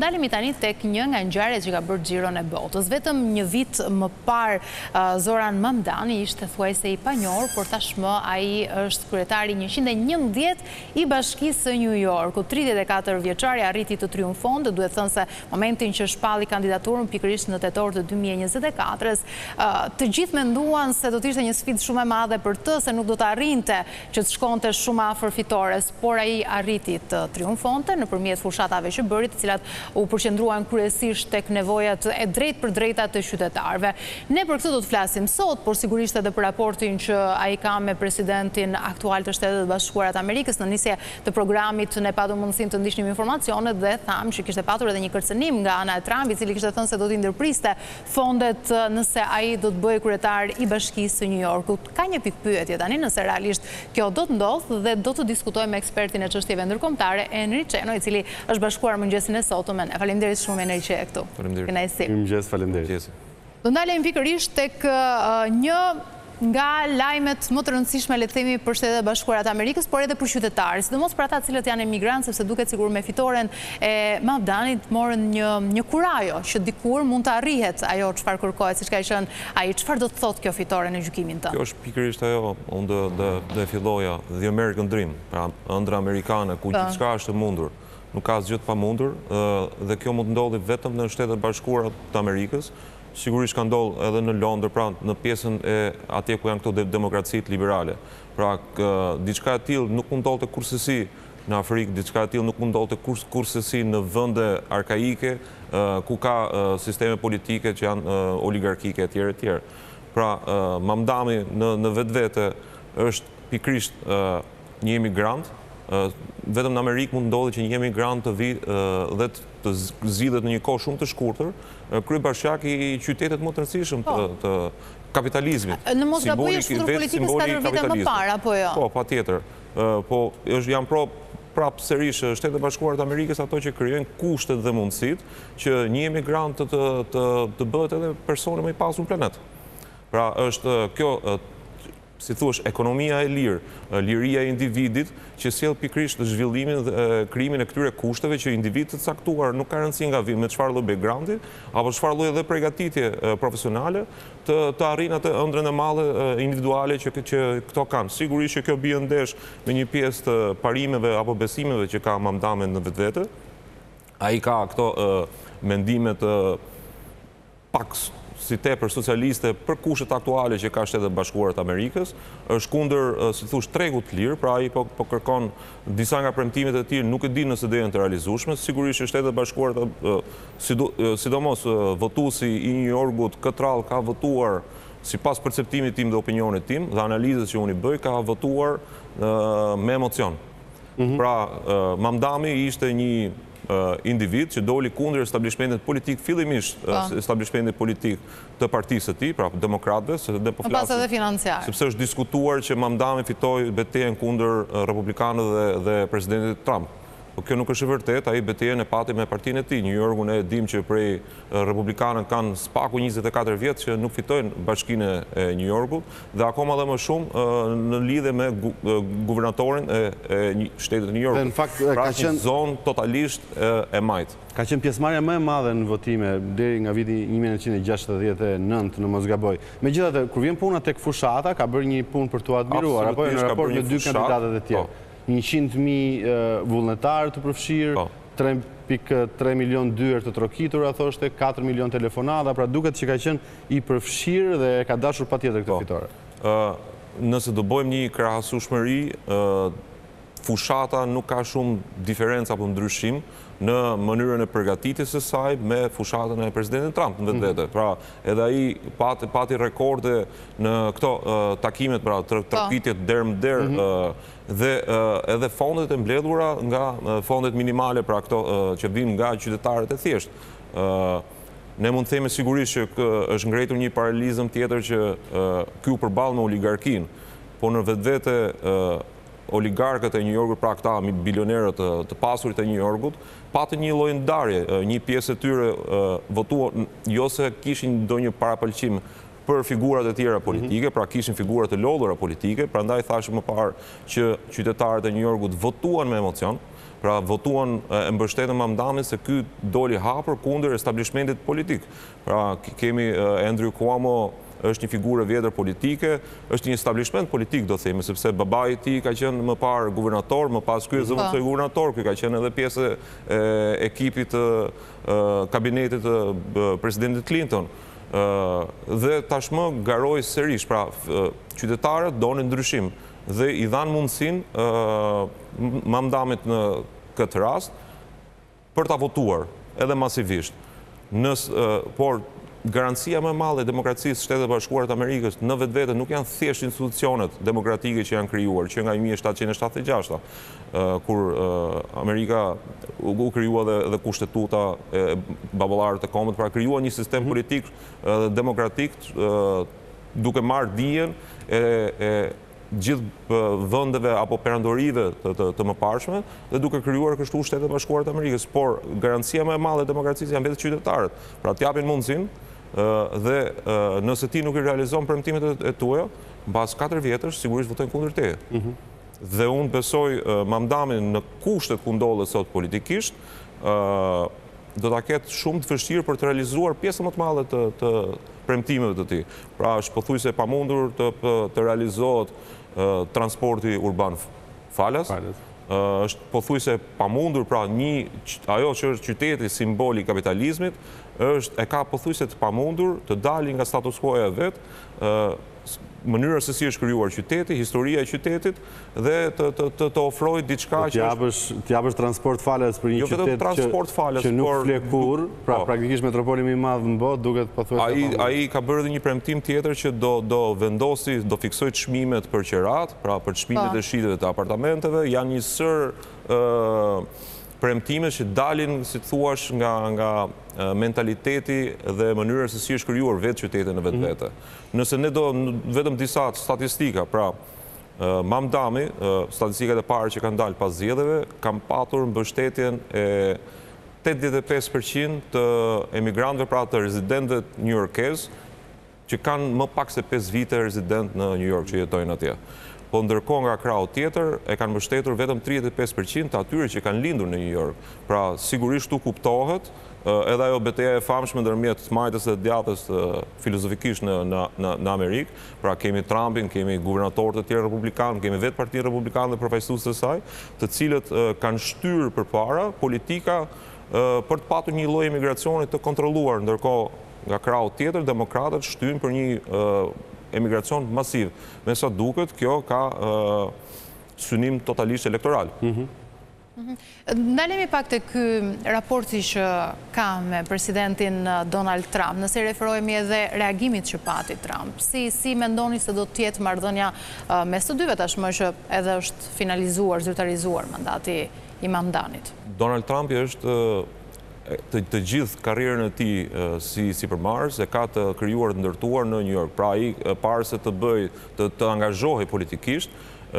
ndalemi tani tek një nga ngjarjet që ka bërë xhiron e botës. Vetëm një vit më parë Zoran Mamdani ishte thuajse i panjohur, por tashmë ai është kryetari 111 i Bashkisë së New Yorkut. 34 vjeçari arriti të triumfonte, duhet thënë se momentin që shpalli kandidaturën pikërisht në tetor të 2024-s, të gjithë menduan se do të ishte një sfidë shumë e madhe për të, se nuk do të arrinte që të shkonte shumë afër fitores, por ai arriti të triumfonte nëpërmjet fushatave që bëri, të cilat u përqendruan kryesisht tek nevojat e drejt për drejta të qytetarëve. Ne për këtë do të flasim sot, por sigurisht edhe për raportin që ai ka me presidentin aktual të Shtetet e Bashkuara të Amerikës. Në nisje të programit ne patëm mundësinë të ndiqnim informacionet dhe thamë që kishte patur edhe një kërcënim nga ana e Trumpit, i cili kishte thënë se do të ndërpriste fondet nëse ai do të bëhej kryetar i Bashkisë së New Yorkut. Ka një pikë pyetje tani, nëse realisht kjo do të ndodhë, dhe do të diskutojmë me ekspertin e çështjeve ndërkombëtare, Enri Çeno, i cili është bashkuar mëngjesin e sotëm me ne. Faleminderit shumë Enri që je këtu. Faleminderit. Mëngjes, faleminderit. Do ndalemi pikërisht tek një nga lajmet më të rëndësishme, le të themi, për Shtetet e Bashkuara të Amerikës, por edhe për qytetarët, sidomos për ata cilët janë emigrantë, sepse duket sikur me fitoren e Mamdanit morën një kurajo që dikur mund të arrihet ajo çfarë kërkohet, siç ka qenë ai. Çfarë do të thotë kjo fitore në gjykimin tënd? Kjo është pikërisht ajo, unë do filloja The American Dream, pra ëndra amerikane ku gjithçka është e mundur. Nuk ka asgjë të pamundur, dhe kjo mund të ndodhi vetëm në Shtetet e Bashkuara të Amerikës. Sigurisht ka ndodhur edhe në Londër, pra në pjesën e atje ku janë këto demokracitë liberale. Pra diçka e tillë nuk mund ndodhte kurrësi në Afrikë, diçka e tillë nuk mund ndodhte kurrësi në vende arkaike ku ka sisteme politike që janë oligarkike etj. etj. Pra Mamdani në vetvete është pikërisht një emigrant. Vetëm në Amerikë mund ndodhi që një emigrant të vi dhe të zgjidhet në një kohë shumë të shkurtër, kryebashkiak i qytetet më të rëndësishëm të kapitalizmit. Në mos gaboj është futur politikës 4 vite më parë, apo jo? Po, patjetër. Po janë prapë sërish Shtetet e Bashkuara të Amerikës ato që krijojnë kushtet dhe mundësitë që një emigrant të bëhet edhe personi më i pasur në planet. Pra është kjo, si thuash, ekonomia e lirë, liria e individit që sjell pikërisht zhvillimin dhe krijimin e këtyre kushteve që individi të caktuar, nuk ka rëndësi nga me çfarë lloj backgroundi apo çfarë lloj edhe përgatitje profesionale të arrijnë atë ëndrën e madhe individuale që këto kanë. Sigurisht që kjo bie ndesh me një pjesë të parimeve apo besimeve që ka Mamdani në vetvete. Ai ka këto mendimet pak si tepër socialiste për kushtet aktuale që ka Shtetet e Bashkuara të Amerikës, është kundër, si thosh, tregut të lirë, pra ai po kërkon disa nga premtimet e tij, nuk e di nëse do jenë të realizueshme. Sigurisht që Shtetet e Bashkuara, sidomos votuesi i New Yorkut këtë radhë ka votuar, sipas perceptimit tim dhe opinionit tim dhe analizës që unë i bëj, ka votuar me emocion. Pra Mamdani ishte një individ që doli kundër establishmentit politik, fillimisht establishmentit politik të partisë së tij, pra demokratëve, pas edhe financiar. Sepse është diskutuar që Mamdani fitoi betejën kundër republikanëve dhe presidentit Trump. Po kjo nuk është e vërtetë, ai betejën e pati me partinë e tij. New Yorku ne e dim që prej republikanët kanë spaku 24 vjet që nuk fitojnë bashkinë e New Yorkut dhe akoma dhe më shumë në lidhje me guvernatorin e Shtetit të New Yorkut. Në fakt pra ka qenë zonë totalisht e majt. Ka qenë pjesëmarrja më e madhe në votime deri nga viti 1969, në mos gaboj. Megjithatë, kur vjen puna tek fushata, ka bërë një punë për tu admiruar, apo në raport me dy kandidatët e tjerë. 100.000 vullnetarë të përfshirë, 3.3 milion dyer të trokitura, thoshte, 4 milion telefonata, pra duket që ka qenë i përfshirë dhe ka dashur patjetër këtë fitore. Nëse do bëjmë një krahasueshmëri, fushata nuk ka shumë diferencë apo ndryshim në mënyrën e përgatitjes së saj me fushatën e presidentit Trump në vetvete. Pra, edhe ai pati rekorde në këto takimet, pra trokitjet derë dhe edhe fondet e mbledhura nga fondet minimale, pra këto që vinë nga qytetarët e thjeshtë. Ne mund të themi sigurisht që është ngretur një paralelizëm tjetër që ky u përball me oligarkinë, po në vetvete oligarkët e New Yorkut, pra këta bilionerët të pasurit e New Yorkut, patën një lloj ndarje. Një pjesë e tyre votuan jo se kishin ndonjë parapëlqim për figurat e tjera politike, pra kishin figurat e lodhura politike, pra ndaj thashë më parë që qytetarët e New Yorkut votuan me emocion, pra votuan e mbështetën Mamdamin se ky doli hapur kundër establishmentit politik. Pra kemi Andrew Cuomo, është një figurë vjetër politike, është një establishment politik, do themi, sepse babai i tij ka qenë më parë guvernator, më pas ky zëvendësoi guvernator, ky ka qenë edhe pjesë e ekipit të kabinetit të presidentit Clinton. Dhe tashmë garoi sërish, pra qytetarët donin ndryshim dhe i dhanë mundësinë Mamdamit në këtë rast për ta votuar edhe masivisht. Por garancia më e madhe e demokracisë Shtetet e Bashkuara të Amerikës në vetvete nuk janë thjesht institucionet demokratike që janë krijuar që nga 1776, kur Amerika u krijua dhe kushtetuta e baballarët e kombit, pra krijua një sistem politik demokratik duke marrë dijen e gjithë vendeve apo perandorive të mëparshme dhe duke krijuar kështu Shtetet e Bashkuara të Amerikës, por garancia më e madhe e demokracisë janë vetë qytetarët. Pra t'japin mundësinë dhe nëse ti nuk i realizon premtimet e tua, mbas 4 vjetësh sigurisht votojnë kundër teje. Dhe unë besoj Mamdamin në kushtet ku ndodhet sot politikisht, do ta ketë shumë të vështirë për të realizuar pjesën më të madhe të premtimeve të tij. Pra është pothuajse pamundur të realizohet transporti urban falas. Është pothuajse pamundur, pra ajo që është qyteti simboli i kapitalizmit, e ka pothuajse të pamundur të dalë nga status quo-ja vet, mënyra se si është krijuar qyteti, historia e qytetit dhe të ofrojë diçka që t'japësh transport falas për një qytet që nuk flet kurrë, pra praktikisht metropoli më i madh në botë duket pothuajse. Ai ka bërë edhe një premtim tjetër që do vendosi, do fiksoj çmimet për qerat, pra për çmimet e shitjeve të apartamenteve, janë një sër premtime që dalin, si të thuash, nga mentaliteti dhe mënyra se si është krijuar vetë qyteti në vetvete. Nëse ne do vetëm disa statistika, pra Mamdami, statistikat e parë që kanë dalë pas zgjedhjeve, kanë patur mbështetjen e 85% të emigrantëve, pra të rezidentëve newyorkez, që kanë më pak se 5 vite rezident në New York që jetojnë atje. Po ndërkohë nga krau tjetër e kanë mbështetur vetëm 35% të atyre që kanë lindur në New York. Pra sigurisht tu kuptohet edhe ajo betejë e famshme ndërmjet majtës dhe djatës filozofikisht në Amerikë. Pra kemi Trumpin, kemi guvernatorët e tjerë republikanë, kemi vetë Partinë Republikane dhe përfaqësuesët e saj, të cilët kanë shtyrë përpara politika për të patur një lloj emigracioni të kontrolluar, ndërkohë nga krau tjetër demokratët shtyn për një emigracion masiv. Me sa duket, kjo ka synim totalisht elektoral. Ndalemi pak të ky raporti që ka me presidentin Donald Trump, nëse referohemi edhe reagimit që pati Trump. Si mendoni se do të jetë marrëdhënia mes të dyve tashmë që edhe është finalizuar, zyrtarizuar mandati i Mamdanit? Donald Trump është të gjithë karrierën e tij si përmarrës e ka të krijuar të ndërtuar në New York. Pra ai para se të të angazhohej politikisht,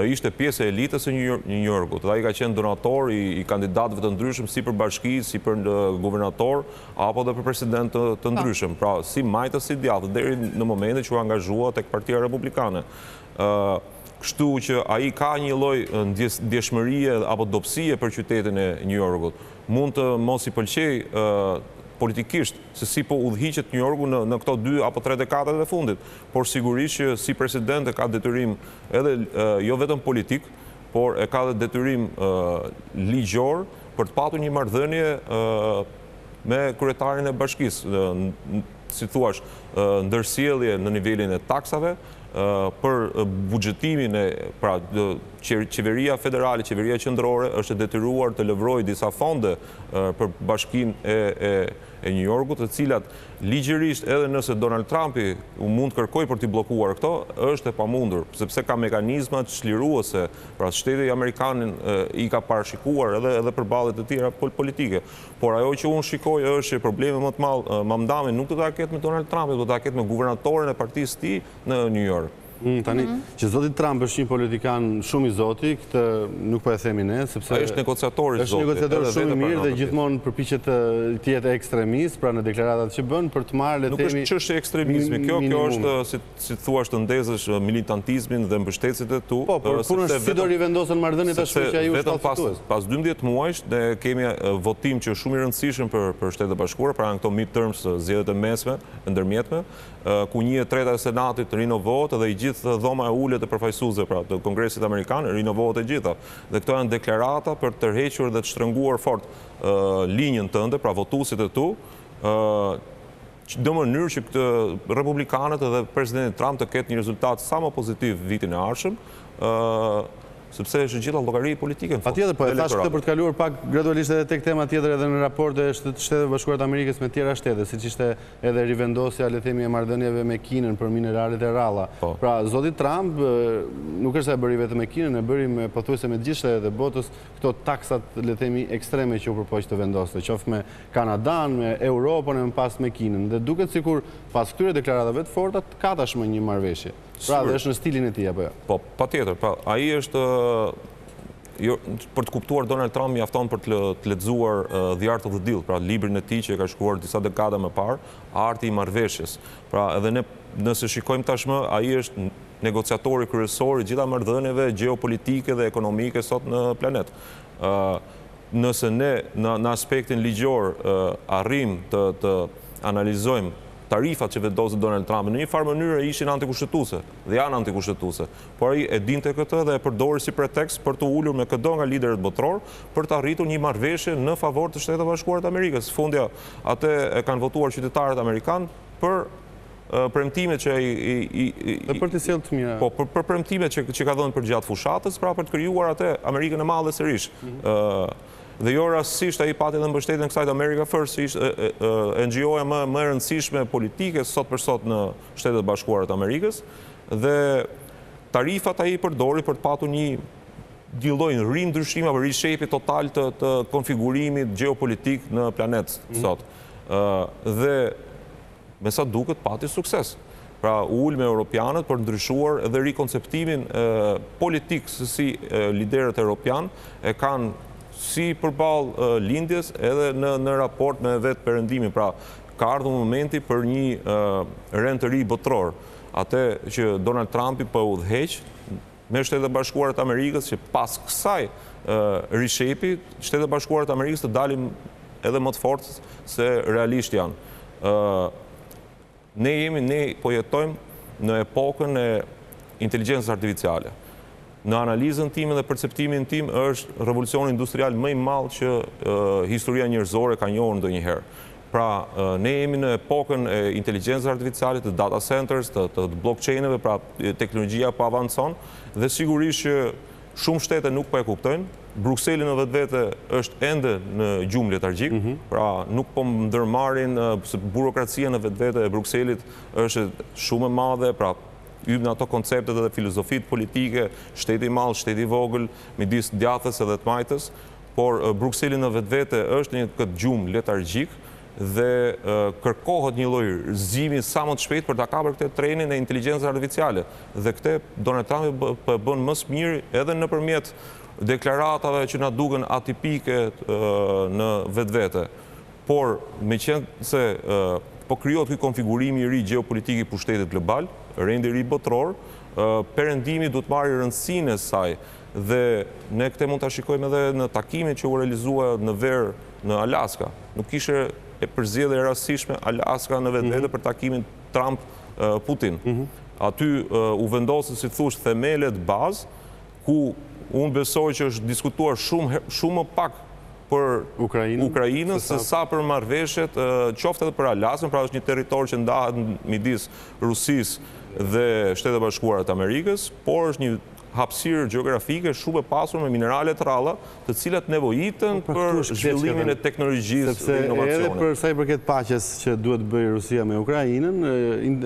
ishte pjesë e elitës e New Yorkut. Dhe ai ka qenë donator i kandidatëve të ndryshëm si për bashki, si për guvernator, apo dhe për president të ndryshëm. Pra si majtës, si djathtë, deri në momentin që u angazhua tek Partia Republikane. Kështu që ai ka një lloj ndjeshmërie apo dobësie për qytetin e New Yorkut. Mund të mos i pëlqej politikisht se si po udhëhiqet New Yorku në këto 2 apo 3 dekadat e fundit, por sigurisht që si president e ka detyrim edhe jo vetëm politik, por e ka dhe detyrim ligjor për të patur një marrëdhënie me kryetarin e bashkisë, si thuash, ndërsjellje në nivelin e taksave, për buxhetimin pra qeveria federale, qeveria qendrore është detyruar të lëvrojë disa fonde për bashkinë e New Yorkut, të cilat ligjërisht edhe nëse Donald Trumpi mund kërkoj për t'i bllokuar këto, është e pamundur, sepse ka mekanizmat çliruese, pra shteti amerikan i ka parashikuar edhe për ballet e tjera politike. Por ajo që unë shikoj është që problemi më të madh Mamdami nuk do ta ketë me Donald Trumpin, do ta ketë me guvernatorin e partisë së tij në New York. Tani, që zoti Trump është një politikan shumë i zoti, këtë nuk po e themi ne, sepse... A është negociator i zoti. është negociator shumë i mirë dhe gjithmonë përpiqet të jetë ekstremist, pra në deklaratat që bën, për të marrë le nuk themi... Nuk është çështje ekstremizmi, kjo është, si thua, të ndezësh militantizmin dhe mbështetësit e tu. Po, por punë është si do rivendosen marrëdhëniet tashmë që ai u shpallfitues. Pas 12 muajsh ne kemi votim që shumë i rëndësishëm për Shtetet e Bashkuara, pra këto midterms, zgjedhjet e mesme, ndërmjetme, ku 1/3 e Senatit rinovohet dhe i gjithë dhoma e ulët e përfaqësuese pra të Kongresit Amerikan rinovohet e gjitha. Dhe këto janë deklarata për të tërhequr dhe të shtrënguar fort linjën tënde, pra votuesit e tu, në mënyrë që këtë republikanët dhe presidenti Trump të ketë një rezultat sa më pozitiv vitin e ardhshëm, sepse është gjitha llogari politike në fund. Patjetër, po e thash këtë për të kaluar pak gradualisht edhe tek tema tjetër edhe në raporte e Shteteve Bashkuara të Amerikës me tjera shtete, siç ishte edhe rivendosja le themi e marrëdhënieve me Kinën për mineralet e rralla. Pra zoti Trump nuk është se e bëri vetëm me Kinën, e bëri me pothuajse me të gjithë shtetet e botës këto taksat le themi ekstreme që u përpoq të vendoste, qoftë me Kanadan, me Europën e më pas me Kinën. Dhe duket sikur pas këtyre deklaratave të forta ka tashmë një marrëveshje. Pra dhe është në stilin e tij apo jo? Po, patjetër, pra ai është për të kuptuar Donald Trump mjafton për të lexuar The Art of the Deal, pra librin e tij që e ka shkruar disa dekada më parë, Arti i marrëveshjes. Pra edhe ne nëse shikojmë tashmë, ai është negociatori kryesor i gjitha marrëdhënieve gjeopolitike dhe ekonomike sot në planet. Nëse ne në aspektin ligjor arrim të analizojmë tarifat që vendosën Donald Trump në një farë mënyrë ishin antikushtetuese dhe janë antikushtetuese. Por ai e dinte këtë dhe e përdori si pretekst për të ulur me këdo nga liderët botror për të arritur një marrëveshje në favor të Shtetit Bashkuar të Amerikës. Fundja atë e kanë votuar qytetarët amerikanë për premtimet që dhe për të sjellë të mira. Po, për premtimet që ka dhënë për gjatë fushatës, pra për të krijuar atë Amerikën e madhe sërish. Dhe jo rastësisht ai pati edhe mbështetjen e kësaj America First, që ishte NGO-ja më e rëndësishme politike sot për sot në Shtetet Bashkuara të Amerikës, dhe tarifat ai përdori për të patur një lloj rindryshimi apo reshape total të konfigurimit gjeopolitik në planet sot. Dhe me sa duket pati sukses. Pra ul me europianët për ndryshuar edhe rikonceptimin politik se si liderët europian e kanë si përballë lindjes edhe në raport me vetë perëndimin. Pra ka ardhur momenti për një rend të ri botror. Atë që Donald Trumpi po udhëheq me Shtetet e Bashkuara të Amerikës, që pas kësaj reshape, Shtetet e Bashkuara të Amerikës të dalin edhe më të fortë se realisht janë. Ne po jetojmë në epokën e inteligjencës artificiale. Në analizën time dhe perceptimin tim është revolucioni industrial më i madh që historia njerëzore ka njohur ndonjëherë. Pra, ne jemi në epokën e inteligjencës artificiale, të data centers, të blockchaineve, pra teknologjia po avancon, dhe sigurisht që shumë shtete nuk po e kuptojnë. Brukseli në vetvete është ende në gjumë letargjik, pra nuk po ndërmarrin, burokracia në vetvete e Brukselit është shumë e madhe, pra ymë në ato konceptet dhe filozofit politike, shteti i madh, shteti i vogël, midis djathës edhe të majtës, por Brukseli në vetvete është një këtë gjumë letargjik dhe kërkohet një lloj rrëzimi sa më të shpejt për ta kapur këtë trenin e inteligjencës artificiale. Dhe këtë Donald Trump po e bën më së miri edhe nëpërmjet deklaratave që na duken atipike në vetvete. Por meqenëse se po krijohet ky konfigurimi i ri gjeopolitik i pushtetit global, rendi i ri botror, perëndimi duhet marrë rëndësinë e saj dhe ne këtë mund ta shikojmë edhe në takimin që u realizua në verë në Alaska. Nuk ishte e përzgjedhje e rastësishme Alaska në vetvete për takimin Trump-Putin. Aty u vendosën, si thosh, themelet bazë ku unë besoj që është diskutuar shumë më pak për Ukrainën se sa për marrëveshjet, qoftë edhe për Alaskën, pra është një territor që ndahet midis Rusisë dhe Shtetet Bashkuara të Amerikës, por është një hapësirë gjeografike shumë e pasur me minerale të rralla, të cilat nevojiten për zhvillimin e teknologjisë dhe inovacionit. Edhe për sa i përket paqes që duhet bëjë Rusia me Ukrainën,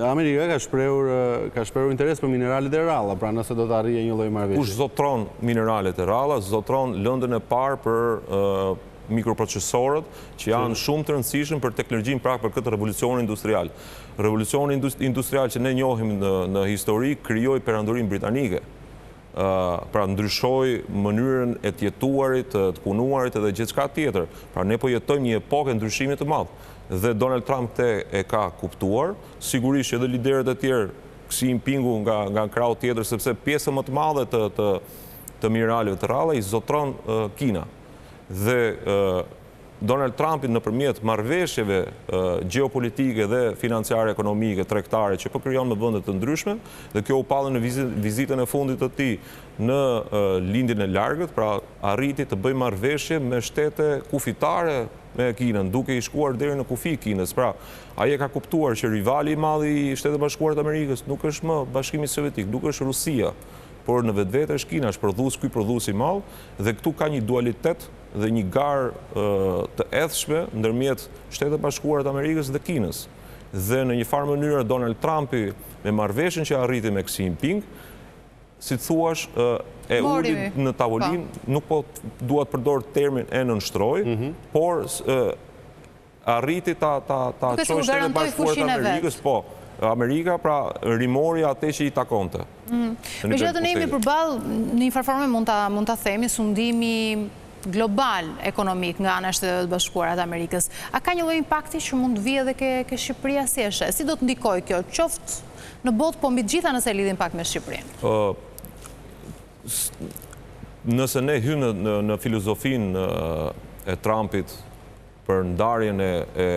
Amerika ka shprehur interes për mineralet e rralla, pra nëse do të arrijë një lloj marrëveshje. Kush zotron mineralet e rralla, zotron lëndën e parë për mikroprocesorët, që janë shumë të rëndësishëm për teknologjinë pra për këtë revolucion industrial. Revolucioni industrial që ne njohim në histori krijoi perandurinë britanike. Pra ndryshoi mënyrën e të jetuarit, të punuarit edhe gjithçka tjetër. Pra ne po jetojmë një epokë ndryshimit të madh. Dhe Donald Trump e ka kuptuar, sigurisht edhe liderët e tjerë, Xi Jinpingu nga krau tjetër, sepse pjesë më të madhe të mineraleve të rralla i zotron Kina. Dhe Donald Trumpi nëpërmjet marrëveshjeve gjeopolitike dhe financiare, ekonomike, tregtare që po krijon në vende të ndryshme, dhe kjo u palë në vizitën e fundit të tij në lindjen e largët, pra arriti të bëjë marrëveshje me shtete kufitare me Kinën, duke i shkuar deri në kufi Kinës. Pra, ai e ka kuptuar që rivali i madh i Shtetit Bashkuar të Amerikës nuk është më Bashkimi Sovjetik, nuk është Rusia, por në vetvete është Kina, është ky prodhues i madh, dhe këtu ka një dualitet dhe një garë të edhshme ndërmjet Shtetit Bashkuar të Amerikës dhe Kinës. Dhe në një farë mënyrë Donald Trumpi me marrëveshjen që arriti me Xi Jinping, si të thuash, e uli në tavolinë, nuk po dua të përdor termin e nënshtroj, por arriti ta çojë Shtetet Bashkuar të Amerikës, po. Amerika, pra rimori atë që i takonte. Megjithatë ne jemi përballë në një farë mund ta themi sundimi global ekonomik nga ana e Shtetit Bashkuar të Amerikës. A ka një lloj impakti që mund të vijë edhe ke Shqipëria si është? Si do të ndikojë kjo, qoftë në botë, po mbi të gjitha nëse e lidhim pak me Shqipërinë? Nëse ne hymë në filozofinë e Trumpit për ndarjen e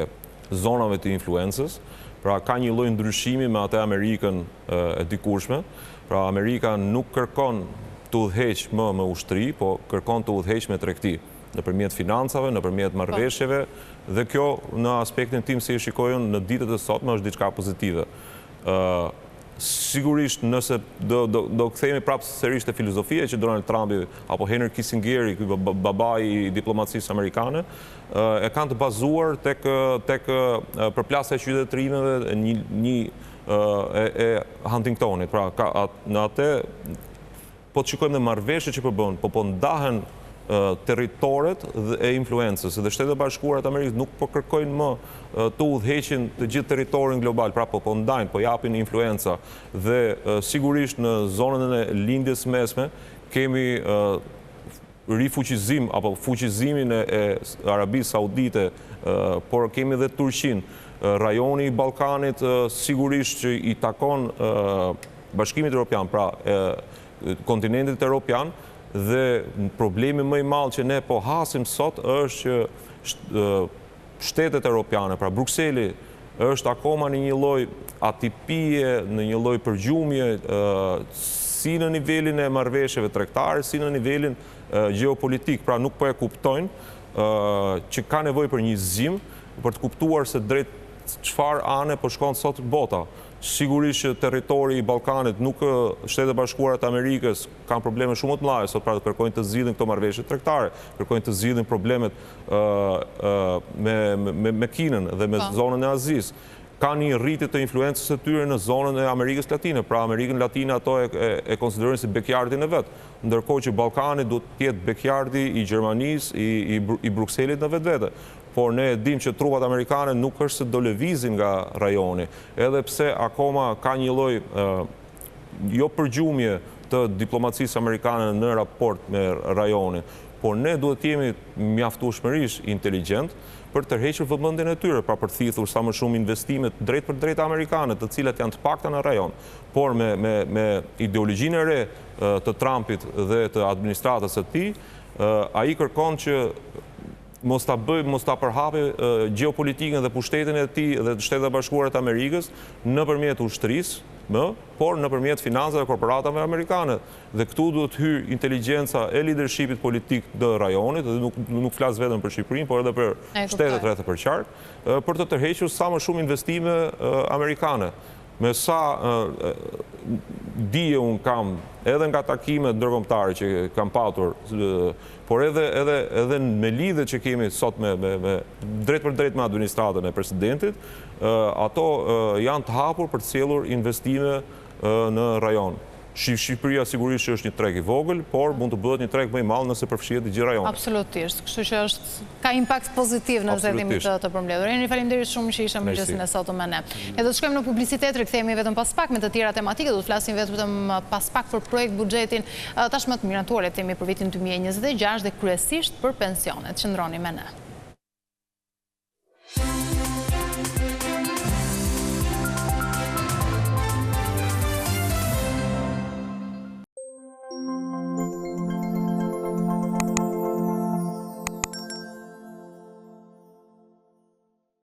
zonave të influencës, pra ka një lloj ndryshimi me atë Amerikën e dikurshme. Pra Amerika nuk kërkon të udhëheq më me ushtri, po kërkon të udhëheq me tregti, nëpërmjet financave, nëpërmjet marrëveshjeve, dhe kjo në aspektin tim si e shikoj unë në ditët e sotme është diçka pozitive. Sigurisht nëse do kthehemi prapë sërish te filozofia që Donald Trumpi apo Henry Kissingeri, ky babai i diplomacisë amerikane, e kanë të bazuar tek përplasja e qytetërimeve e Huntingtonit. Pra në atë po të shikojmë në marrëveshjet që po ndahen territoret e influencës, dhe Shtetet Bashkuara të Amerikës nuk po kërkojnë më të udhëheqin të gjithë territorin global, pra po ndajnë, po japin influenca, dhe sigurisht në zonën e lindjes mesme kemi rifuqizim apo fuqizimin e Arabisë Saudite, por kemi edhe Turqinë, rajoni i Ballkanit sigurisht që i takon Bashkimit Evropian, pra kontinentit evropian. Dhe problemi më i madh që ne po hasim sot është që shtetet europiane, pra Brukseli, është akoma në një lloj atipie, në një lloj përgjumje, si në nivelin e marrëveshjeve tregtare, si në nivelin gjeopolitik. Pra nuk po e kuptojnë që ka nevojë për një zim për të kuptuar se drejt çfarë ane po shkon sot bota. Sigurisht që territori i Ballkanit, nuk Shtetet Bashkuara të Amerikës kanë probleme shumë të mëdha sot, pra kërkojnë të zgjidhin këto marrëveshje tregtare, kërkojnë të zgjidhin problemet me Kinën dhe me zonën e Azisë. Ka një rritje të influencës së tyre në zonën e Amerikës Latine, pra Amerikën Latine ato e konsiderojnë si bekjardin e vet, ndërkohë që Ballkani duhet të jetë bekjardi i Gjermanisë, i Brukselit në vetvete. Por ne dim që trupat amerikane nuk është se do lëvizin nga rajoni, edhe pse akoma ka një lloj jo përgjumje të diplomacisë amerikane në raport me rajonin, por ne duhet të jemi mjaftueshmërisht inteligjent për të tërhequr vëmendjen e tyre, pra për të thithur sa më shumë investimet drejt për drejt amerikane, të cilat janë të pakta në rajon. Por me ideologjinë e re të Trumpit dhe të administratës së tij, ai kërkon që mos ta përhapi gjeopolitikën dhe pushtetin e tij dhe të Shtetet Bashkuara të Amerikës nëpërmjet ushtrisë, por nëpërmjet financave dhe korporatave amerikane. Dhe këtu duhet hyrë inteligjenca e leadershipit politik të rajonit, dhe nuk flas vetëm për Shqipërinë, por edhe për shtetet rreth e përqark, për të tërhequr sa më shumë investime amerikane. Me sa dije unë kam edhe nga takimet ndërkombëtare që kam patur, por edhe me lidhjet që kemi sot me drejt për drejt me administratën e presidentit, ato janë të hapur për të sjellur investime në rajon. Shqipëria sigurisht që është një treg i vogël, por mund të bëhet një treg më i madh nëse përfshihet i gjithë rajonet. Absolutisht, kështu që ka impakt pozitiv në zhvillimi të përmbledhur. Jeni faleminderit shumë që ishe mëngjesin e sotëm me ne. Ne do të shkojmë në publicitet, rikthehemi vetëm pas pak me të tjera tematike, do të flasim vetëm pas pak për projekt buxhetin tashmë të miratuar, themi për vitin 2026 dhe kryesisht për pensionet. Qëndroni me ne.